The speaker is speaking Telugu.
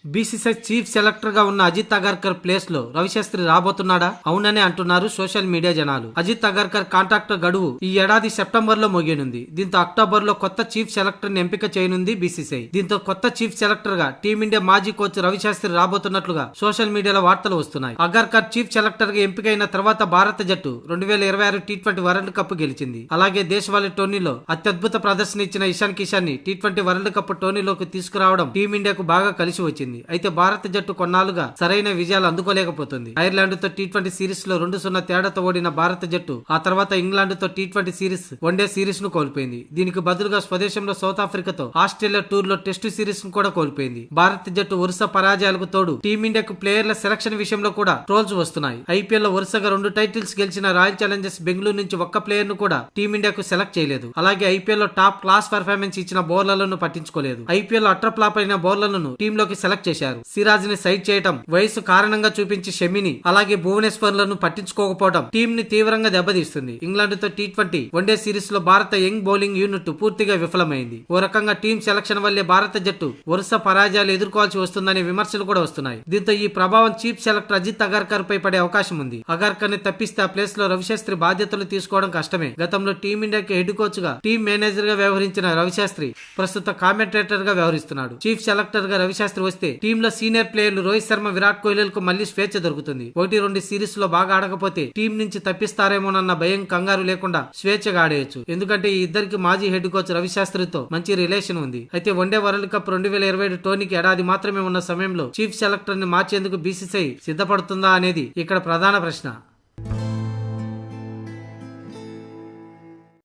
బీసీసీఐ చీఫ్ సెలెక్టర్ గా ఉన్న అజిత్ అగర్కర్ ప్లేస్ లో రవిశాస్త్రి రాబోతున్నాడా? అవుననే అంటున్నారు సోషల్ మీడియా జనాలు. అజిత్ అగర్కర్ కాంట్రాక్ట్ గడువు ఈ ఏడాది సెప్టెంబర్ లో ముగియనుంది. దీంతో అక్టోబర్ లో కొత్త చీఫ్ సెలెక్టర్ ని ఎంపిక చేయనుంది బీసీసీఐ. దీంతో కొత్త చీఫ్ సెలెక్టర్ గా టీమిండియా మాజీ కోచ్ రవిశాస్త్రి రాబోతున్నట్లుగా సోషల్ మీడియాలో వార్తలు వస్తున్నాయి. అగర్కర్ చీఫ్ సెలెక్టర్ గా ఎంపికైన తర్వాత భారత జట్టు 2026 టీ20 వరల్డ్ కప్ గెలిచింది. అలాగే దేశవాళీ టోర్నీలో అత్యద్భుత ప్రదర్శన ఇచ్చిన ఇషాన్ కిషాన్ ని టీ20 వరల్డ్ కప్ టోర్నీలోకి తీసుకురావడం టీమిండియాకు బాగా కలిసి వచ్చింది. అయితే భారత జట్టు కొన్నాళ్లుగా సరైన విజయాలు అందుకోలేకపోతుంది. ఐర్లాండ్ తో టీ20 సిరీస్ లో 2-0 తేడాతో ఓడిన భారత జట్టు ఆ తర్వాత ఇంగ్లాండ్ తో టీ20 సిరీస్ వన్డే సిరీస్ ను కోల్పోయింది. దీనికి బదులుగా స్వదేశంలో సౌత్ ఆఫ్రికాతో ఆస్ట్రేలియా టూర్ లో టెస్టు సిరీస్ ను కూడా కోల్పోయింది. భారత జట్టు వరుస పరాజయాలకు తోడు టీమిండియాకు ప్లేయర్ల సెలక్షన్ విషయంలో కూడా ట్రోల్స్ వస్తున్నాయి. ఐపీఎల్ లో వరుసగా 2 టైటిల్స్ గెలిచిన రాయల్ ఛాలెంజర్స్ బెంగళూరు నుంచి ఒక్క ప్లేయర్ ను కూడా టీమిండియాకు సెలెక్ట్ చేయలేదు. అలాగే ఐపీఎల్ లో టాప్ క్లాస్ పర్ఫార్మెన్స్ ఇచ్చిన బౌలర్లను పట్టించుకోలేదు. ఐపీఎల్ లో అట్టర్ ఫ్లాప్ అయిన బౌలర్లను టీంలోకి సెలెక్ట్ చేశారు. సిరాజ్ ని సైడ్ చేయటం, వయసు కారణంగా చూపించి షమిని అలాగే భువనేశ్వర్లను పట్టించుకోకపోవడం టీం ని తీవ్రంగా దెబ్బతీస్తుంది. ఇంగ్లాండ్ తో టీ20 వన్డే సిరీస్ లో భారత యంగ్ బౌలింగ్ యూనిట్ పూర్తిగా విఫలమైంది. ఓ రకంగా టీం సెలక్షన్ వల్లే భారత జట్టు వరుస పరాజయాలు ఎదుర్కోవాల్సి వస్తుందనే విమర్శలు కూడా వస్తున్నాయి. దీంతో ఈ ప్రభావం చీఫ్ సెలెక్టర్ అజిత్ అగర్కర్ పై పడే అవకాశం ఉంది. అగర్కర్ ని తప్పిస్తే ఆ ప్లేస్ లో రవిశాస్త్రి బాధ్యతలు తీసుకోవడం కష్టమే. గతంలో టీమిండియాకి హెడ్ కోచ్ గా, టీం మేనేజర్ గా వ్యవహరించిన రవిశాస్త్రి ప్రస్తుత కామెంటేటర్ గా వ్యవహరిస్తున్నాడు. చీఫ్ సెలెక్టర్ గా రవిశాస్త్రి వస్తే టీంలో సీనియర్ ప్లేయర్లు రోహిత్ శర్మ, విరాట్ కోహ్లీలకు మళ్లీ స్వేచ్ఛ దొరుకుతుంది. 1-2 సిరీస్ లో బాగా ఆడకపోతే టీం నుంచి తప్పిస్తారేమోనన్న భయం, కంగారు లేకుండా స్వేచ్ఛగా ఆడేయచ్చు. ఎందుకంటే ఈ ఇద్దరికి మాజీ హెడ్ కోచ్ రవిశాస్త్రితో మంచి రిలేషన్ ఉంది. అయితే వన్డే వరల్డ్ కప్ 2027 టోర్నీకి ఏడాది మాత్రమే ఉన్న సమయంలో చీఫ్ సెలెక్టర్ ని మార్చేందుకు బీసీసీఐ సిద్ధపడుతుందా అనేది ఇక్కడ ప్రధాన ప్రశ్న.